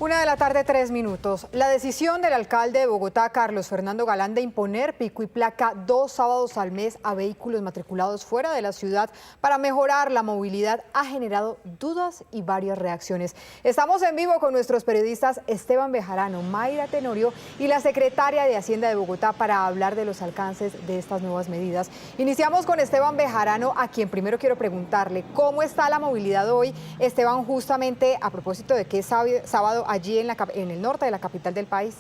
Una de la tarde, 3 minutos. La decisión del alcalde de Bogotá, Carlos Fernando Galán, de imponer pico y placa 2 sábados al mes a vehículos matriculados fuera de la ciudad para mejorar la movilidad ha generado dudas y varias reacciones. Estamos en vivo con nuestros periodistas Esteban Bejarano, Mayra Tenorio y la secretaria de Hacienda de Bogotá para hablar de los alcances de estas nuevas medidas. Iniciamos con Esteban Bejarano, a quien primero quiero preguntarle cómo está la movilidad hoy. Esteban, justamente a propósito de que es sábado allí en el norte de la capital del país.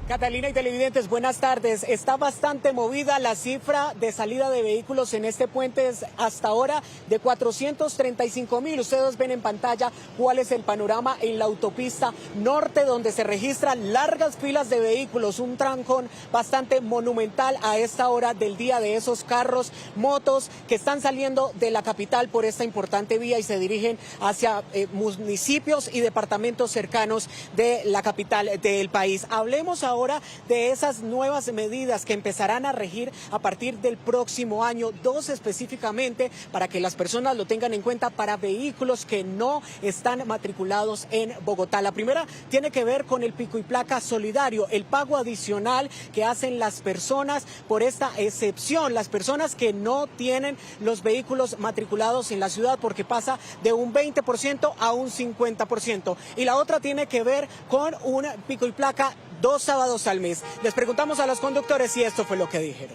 Catalina y televidentes, buenas tardes. Está bastante movida la cifra de salida de vehículos en este puente, es hasta ahora de 435.000. Ustedes ven en pantalla cuál es el panorama en la autopista norte, donde se registran largas filas de vehículos, un trancón bastante monumental a esta hora del día de esos carros, motos que están saliendo de la capital por esta importante vía y se dirigen hacia municipios y departamentos cercanos de la capital del país. Hablemos ahora de esas nuevas medidas que empezarán a regir a partir del próximo año, 2 específicamente, para que las personas lo tengan en cuenta para vehículos que no están matriculados en Bogotá. La primera tiene que ver con el pico y placa solidario, el pago adicional que hacen las personas por esta excepción, las personas que no tienen los vehículos matriculados en la ciudad, porque pasa de un 20% a un 50%. Y la otra tiene que ver con un pico y placa 2 sábados al mes. Les preguntamos a los conductores si esto fue lo que dijeron.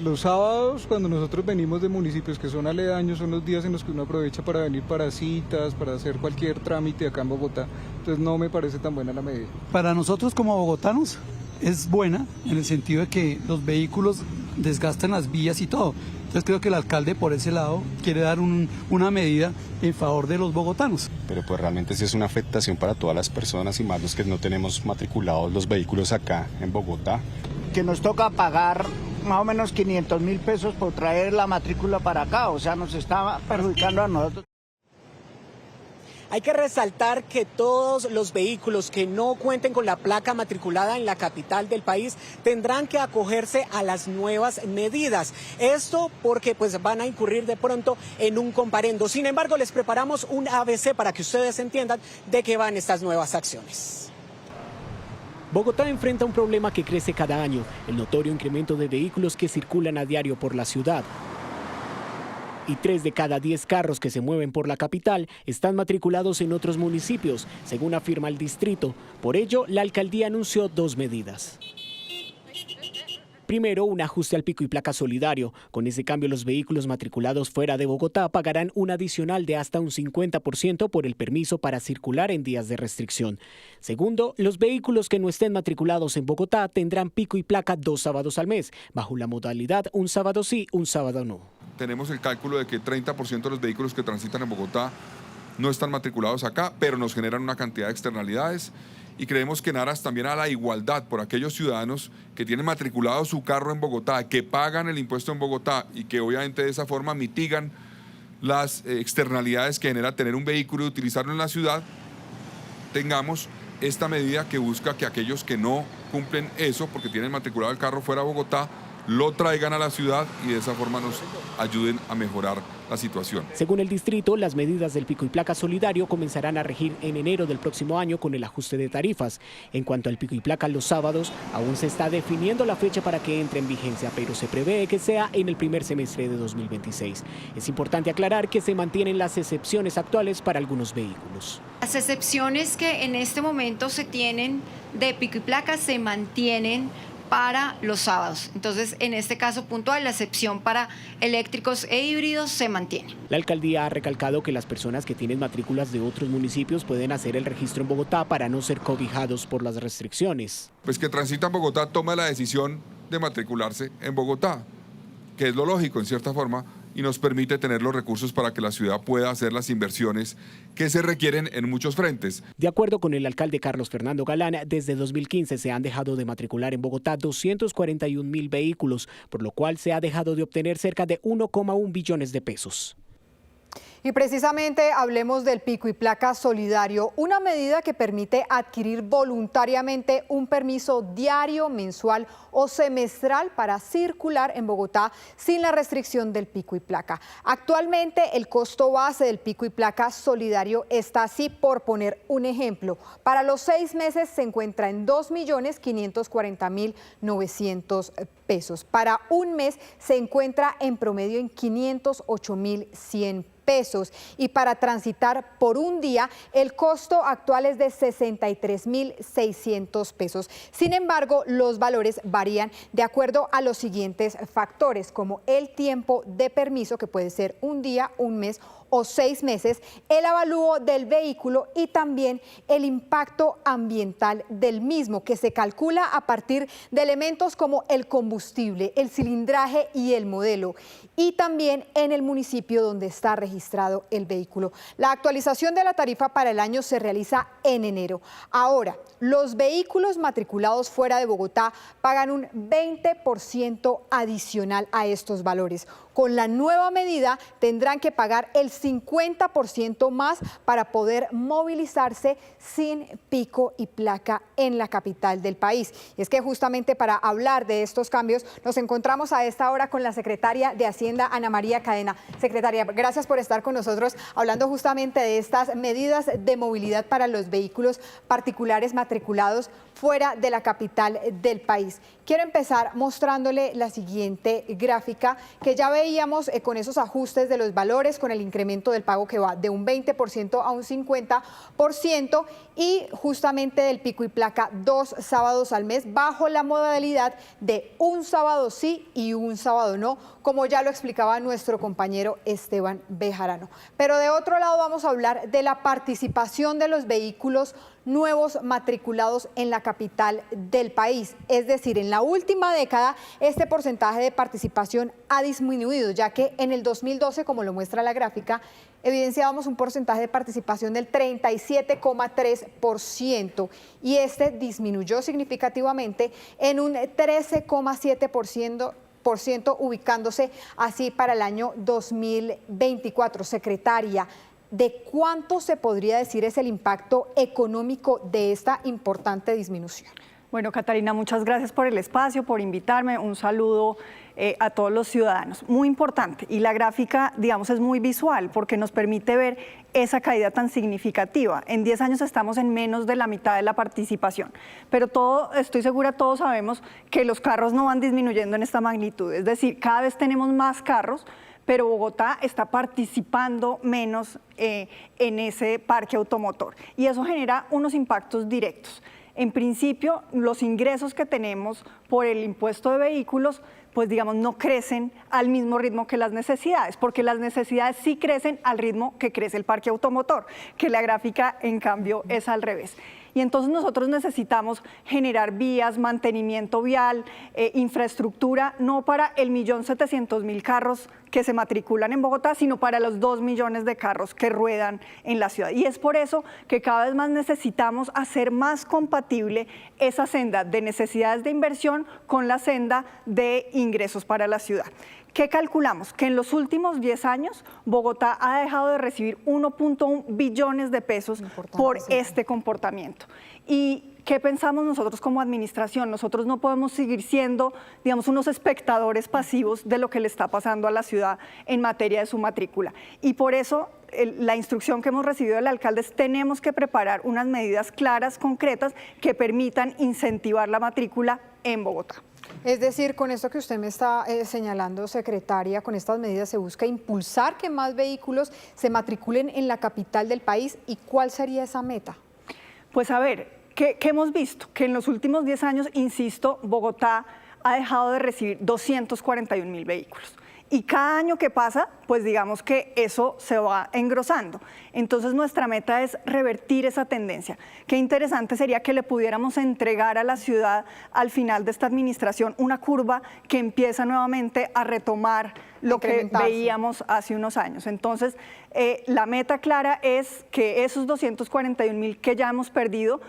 Los sábados, cuando nosotros venimos de municipios que son aledaños, son los días en los que uno aprovecha para venir para citas, para hacer cualquier trámite acá en Bogotá. Entonces no me parece tan buena la medida. Para nosotros como bogotanos es buena en el sentido de que los vehículos desgastan las vías y todo. Entonces creo que el alcalde por ese lado quiere dar una medida en favor de los bogotanos. Pero pues realmente sí es una afectación para todas las personas y más los que no tenemos matriculados los vehículos acá en Bogotá. Que nos toca pagar más o menos 500.000 pesos por traer la matrícula para acá, o sea, nos está perjudicando a nosotros. Hay que resaltar que todos los vehículos que no cuenten con la placa matriculada en la capital del país tendrán que acogerse a las nuevas medidas. Esto porque pues van a incurrir de pronto en un comparendo. Sin embargo, les preparamos un ABC para que ustedes entiendan de qué van estas nuevas acciones. Bogotá enfrenta un problema que crece cada año, el notorio incremento de vehículos que circulan a diario por la ciudad. Y 3 de cada 10 carros que se mueven por la capital están matriculados en otros municipios, según afirma el distrito. Por ello, la alcaldía anunció 2 medidas. Primero, un ajuste al pico y placa solidario. Con ese cambio, los vehículos matriculados fuera de Bogotá pagarán un adicional de hasta un 50% por el permiso para circular en días de restricción. Segundo, los vehículos que no estén matriculados en Bogotá tendrán pico y placa 2 sábados al mes, bajo la modalidad un sábado sí, un sábado no. Tenemos el cálculo de que 30% de los vehículos que transitan en Bogotá no están matriculados acá, pero nos generan una cantidad de externalidades. Y creemos que en aras también a la igualdad por aquellos ciudadanos que tienen matriculado su carro en Bogotá, que pagan el impuesto en Bogotá y que obviamente de esa forma mitigan las externalidades que genera tener un vehículo y utilizarlo en la ciudad, tengamos esta medida que busca que aquellos que no cumplen eso porque tienen matriculado el carro fuera de Bogotá, lo traigan a la ciudad y de esa forma nos ayuden a mejorar la situación. Según el distrito, las medidas del pico y placa solidario comenzarán a regir en enero del próximo año con el ajuste de tarifas. En cuanto al pico y placa los sábados, aún se está definiendo la fecha para que entre en vigencia, pero se prevé que sea en el primer semestre de 2026. Es importante aclarar que se mantienen las excepciones actuales para algunos vehículos. Las excepciones que en este momento se tienen de pico y placa se mantienen para los sábados. Entonces, en este caso puntual, la excepción para eléctricos e híbridos se mantiene. La alcaldía ha recalcado que las personas que tienen matrículas de otros municipios pueden hacer el registro en Bogotá para no ser cobijados por las restricciones. Pues que transita en Bogotá toma la decisión de matricularse en Bogotá, que es lo lógico en cierta forma, y nos permite tener los recursos para que la ciudad pueda hacer las inversiones que se requieren en muchos frentes. De acuerdo con el alcalde Carlos Fernando Galán, desde 2015 se han dejado de matricular en Bogotá 241.000 vehículos, por lo cual se ha dejado de obtener cerca de 1,1 billones de pesos. Y precisamente hablemos del pico y placa solidario, una medida que permite adquirir voluntariamente un permiso diario, mensual o semestral para circular en Bogotá sin la restricción del pico y placa. Actualmente el costo base del pico y placa solidario está así, por poner un ejemplo. Para los 6 meses se encuentra en 2.540.900 pesos. Para un mes se encuentra en promedio en 508.100 pesos. Y para transitar por un día, el costo actual es de 63.600 pesos. Sin embargo, los valores varían de acuerdo a los siguientes factores, como el tiempo de permiso, que puede ser un día, un mes o 6 meses, el avalúo del vehículo y también el impacto ambiental del mismo, que se calcula a partir de elementos como el combustible, el cilindraje y el modelo, y también en el municipio donde está registrado el vehículo. La actualización de la tarifa para el año se realiza en enero. Ahora, los vehículos matriculados fuera de Bogotá pagan un 20% adicional a estos valores. Con la nueva medida tendrán que pagar el 50% más para poder movilizarse sin pico y placa en la capital del país. Y es que justamente para hablar de estos cambios nos encontramos a esta hora con la secretaria de Hacienda, Ana María Cadena. Secretaria, gracias por estar con nosotros hablando justamente de estas medidas de movilidad para los vehículos particulares matriculados fuera de la capital del país. Quiero empezar mostrándole la siguiente gráfica que ya veíamos con esos ajustes de los valores, con el incremento del pago que va de un 20% a un 50% y justamente del pico y placa 2 sábados al mes bajo la modalidad de un sábado sí y un sábado no, como ya lo explicaba nuestro compañero Esteban Bejarano. Pero de otro lado vamos a hablar de la participación de los vehículos nuevos matriculados en la capital del país. Es decir, en la última década este porcentaje de participación ha disminuido, ya que en el 2012, como lo muestra la gráfica, evidenciábamos un porcentaje de participación del 37,3% y este disminuyó significativamente en un 13,7%, ubicándose así para el año 2024. Secretaria, ¿de cuánto se podría decir es el impacto económico de esta importante disminución? Bueno, Catalina, muchas gracias por el espacio, por invitarme. Un saludo a todos los ciudadanos. Muy importante. Y la gráfica, digamos, es muy visual porque nos permite ver esa caída tan significativa. En 10 años estamos en menos de la mitad de la participación. Pero estoy segura, todos sabemos que los carros no van disminuyendo en esta magnitud. Es decir, cada vez tenemos más carros, pero Bogotá está participando menos en ese parque automotor. Y eso genera unos impactos directos. En principio, los ingresos que tenemos por el impuesto de vehículos, pues digamos, no crecen al mismo ritmo que las necesidades, porque las necesidades sí crecen al ritmo que crece el parque automotor, que la gráfica, en cambio, es al revés. Y entonces nosotros necesitamos generar vías, mantenimiento vial, infraestructura, no para el 1.700.000 carros que se matriculan en Bogotá, sino para los 2 millones de carros que ruedan en la ciudad. Y es por eso que cada vez más necesitamos hacer más compatible esa senda de necesidades de inversión con la senda de ingresos para la ciudad. ¿Qué calculamos? Que en los últimos 10 años Bogotá ha dejado de recibir 1.1 billones de pesos por este comportamiento. ¿Y qué pensamos nosotros como administración? Nosotros no podemos seguir siendo, digamos, unos espectadores pasivos de lo que le está pasando a la ciudad en materia de su matrícula. Y por eso la instrucción que hemos recibido del alcalde es: tenemos que preparar unas medidas claras, concretas, que permitan incentivar la matrícula en Bogotá. Es decir, con esto que usted me está señalando, secretaria, con estas medidas se busca impulsar que más vehículos se matriculen en la capital del país. ¿Y cuál sería esa meta? Pues a ver, ¿qué hemos visto? Que en los últimos 10 años, insisto, Bogotá ha dejado de recibir 241.000 vehículos. Y cada año que pasa, pues digamos que eso se va engrosando. Entonces nuestra meta es revertir esa tendencia. Qué interesante sería que le pudiéramos entregar a la ciudad al final de esta administración una curva que empieza nuevamente a retomar lo que veíamos hace unos años. Entonces la meta clara es que esos 241.000 que ya hemos perdido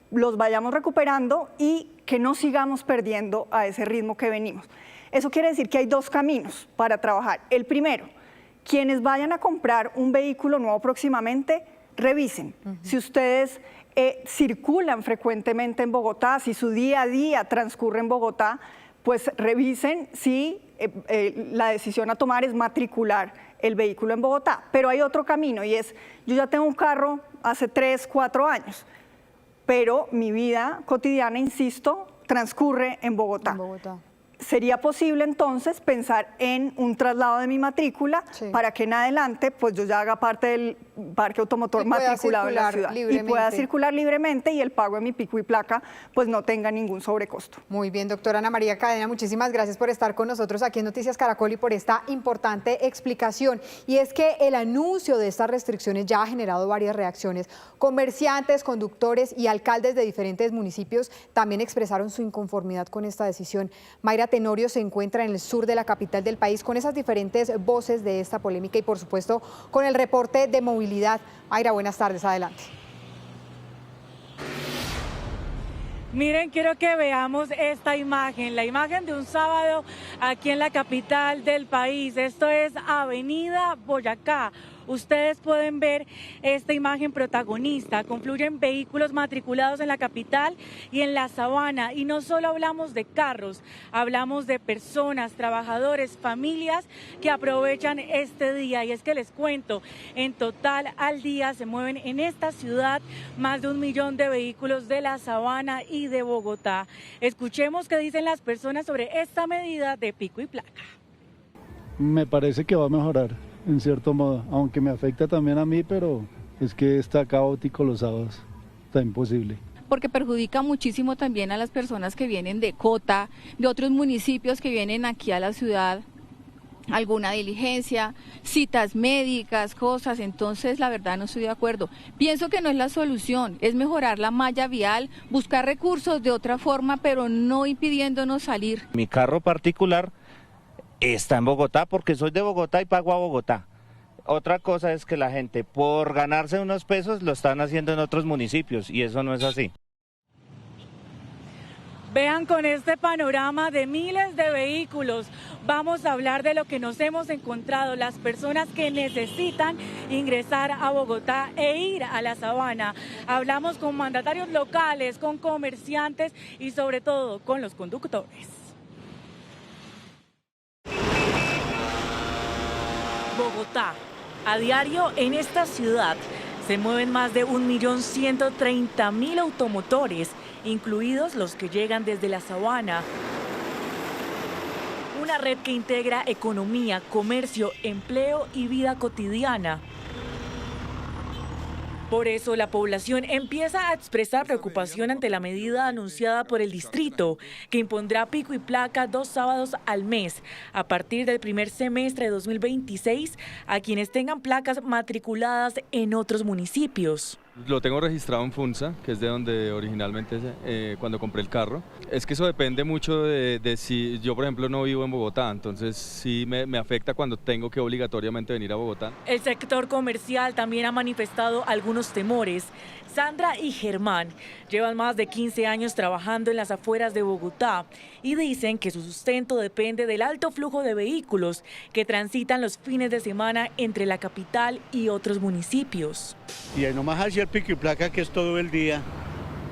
los vayamos recuperando y que no sigamos perdiendo a ese ritmo que venimos. Eso quiere decir que hay 2 caminos para trabajar. El primero, quienes vayan a comprar un vehículo nuevo próximamente, revisen. Si ustedes circulan frecuentemente en Bogotá, si su día a día transcurre en Bogotá, pues revisen si la decisión a tomar es matricular el vehículo en Bogotá. Pero hay otro camino y es, yo ya tengo un carro hace 3, 4 años, pero mi vida cotidiana, insisto, transcurre en Bogotá. Sería posible entonces pensar en un traslado de mi matrícula para que en adelante pues yo ya haga parte del parque automotor matriculado en la ciudad y pueda circular libremente y el pago de mi pico y placa pues no tenga ningún sobrecosto. Muy bien, doctora Ana María Cadena, muchísimas gracias por estar con nosotros aquí en Noticias Caracol y por esta importante explicación. Y es que el anuncio de estas restricciones ya ha generado varias reacciones. Comerciantes, conductores y alcaldes de diferentes municipios también expresaron su inconformidad con esta decisión. Mayra Tenorio se encuentra en el sur de la capital del país con esas diferentes voces de esta polémica y por supuesto con el reporte de movilidad. Mayra, buenas tardes, adelante. Miren, quiero que veamos esta imagen, la imagen de un sábado aquí en la capital del país. Esto es Avenida Boyacá. Ustedes pueden ver esta imagen protagonista. Confluyen vehículos matriculados en la capital y en la sabana. Y no solo hablamos de carros, hablamos de personas, trabajadores, familias que aprovechan este día. Y es que les cuento, en total al día se mueven en esta ciudad más de 1 millón de vehículos de la sabana y de Bogotá. Escuchemos qué dicen las personas sobre esta medida de pico y placa. Me parece que va a mejorar, en cierto modo, aunque me afecta también a mí, pero es que está caótico los sábados, está imposible. Porque perjudica muchísimo también a las personas que vienen de Cota, de otros municipios que vienen aquí a la ciudad, alguna diligencia, citas médicas, cosas, entonces la verdad no estoy de acuerdo. Pienso que no es la solución, es mejorar la malla vial, buscar recursos de otra forma, pero no impidiéndonos salir. Mi carro particular está en Bogotá porque soy de Bogotá y pago a Bogotá. Otra cosa es que la gente por ganarse unos pesos lo están haciendo en otros municipios y eso no es así. Vean con este panorama de miles de vehículos, vamos a hablar de lo que nos hemos encontrado, las personas que necesitan ingresar a Bogotá e ir a la sabana. Hablamos con mandatarios locales, con comerciantes y sobre todo con los conductores. Bogotá. A diario en esta ciudad se mueven más de 1.130.000 automotores, incluidos los que llegan desde la sabana. Una red que integra economía, comercio, empleo y vida cotidiana. Por eso la población empieza a expresar preocupación ante la medida anunciada por el distrito, que impondrá pico y placa 2 sábados al mes, a partir del primer semestre de 2026, a quienes tengan placas matriculadas en otros municipios. Lo tengo registrado en Funza, que es de donde originalmente cuando compré el carro. Es que eso depende mucho de si yo, por ejemplo, no vivo en Bogotá, entonces sí me afecta cuando tengo que obligatoriamente venir a Bogotá. El sector comercial también ha manifestado algunos temores. Sandra y Germán llevan más de 15 años trabajando en las afueras de Bogotá y dicen que su sustento depende del alto flujo de vehículos que transitan los fines de semana entre la capital y otros municipios. Y nomás hacia el pico y placa, que es todo el día,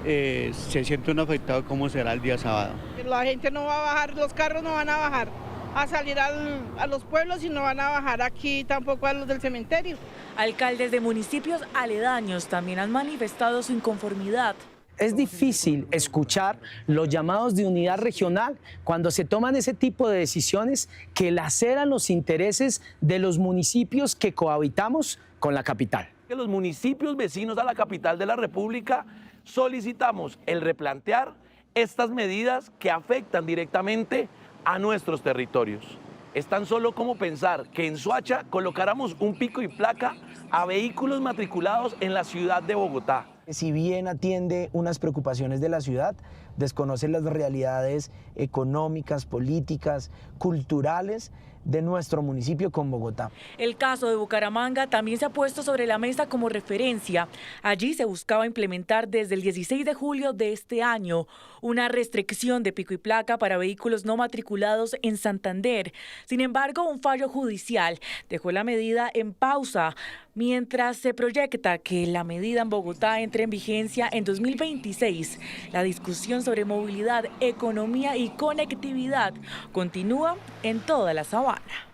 se siente uno afectado como será el día sábado. La gente no va a bajar, los carros no van a bajar a salir a los pueblos y no van a bajar aquí tampoco a los del cementerio. Alcaldes de municipios aledaños también han manifestado su inconformidad. Es difícil escuchar los llamados de unidad regional cuando se toman ese tipo de decisiones que laceran los intereses de los municipios que cohabitamos con la capital. Que los municipios vecinos a la capital de la República solicitamos el replantear estas medidas que afectan directamente a nuestros territorios. Es tan solo como pensar que en Soacha colocáramos un pico y placa a vehículos matriculados en la ciudad de Bogotá. Si bien atiende unas preocupaciones de la ciudad, desconoce las realidades económicas, políticas, culturales de nuestro municipio con Bogotá. El caso de Bucaramanga también se ha puesto sobre la mesa como referencia. Allí se buscaba implementar desde el 16 de julio de este año una restricción de pico y placa para vehículos no matriculados en Santander. Sin embargo, un fallo judicial dejó la medida en pausa, mientras se proyecta que la medida en Bogotá entre en vigencia en 2026. La discusión sobre movilidad, economía y conectividad continúa en toda la sabana.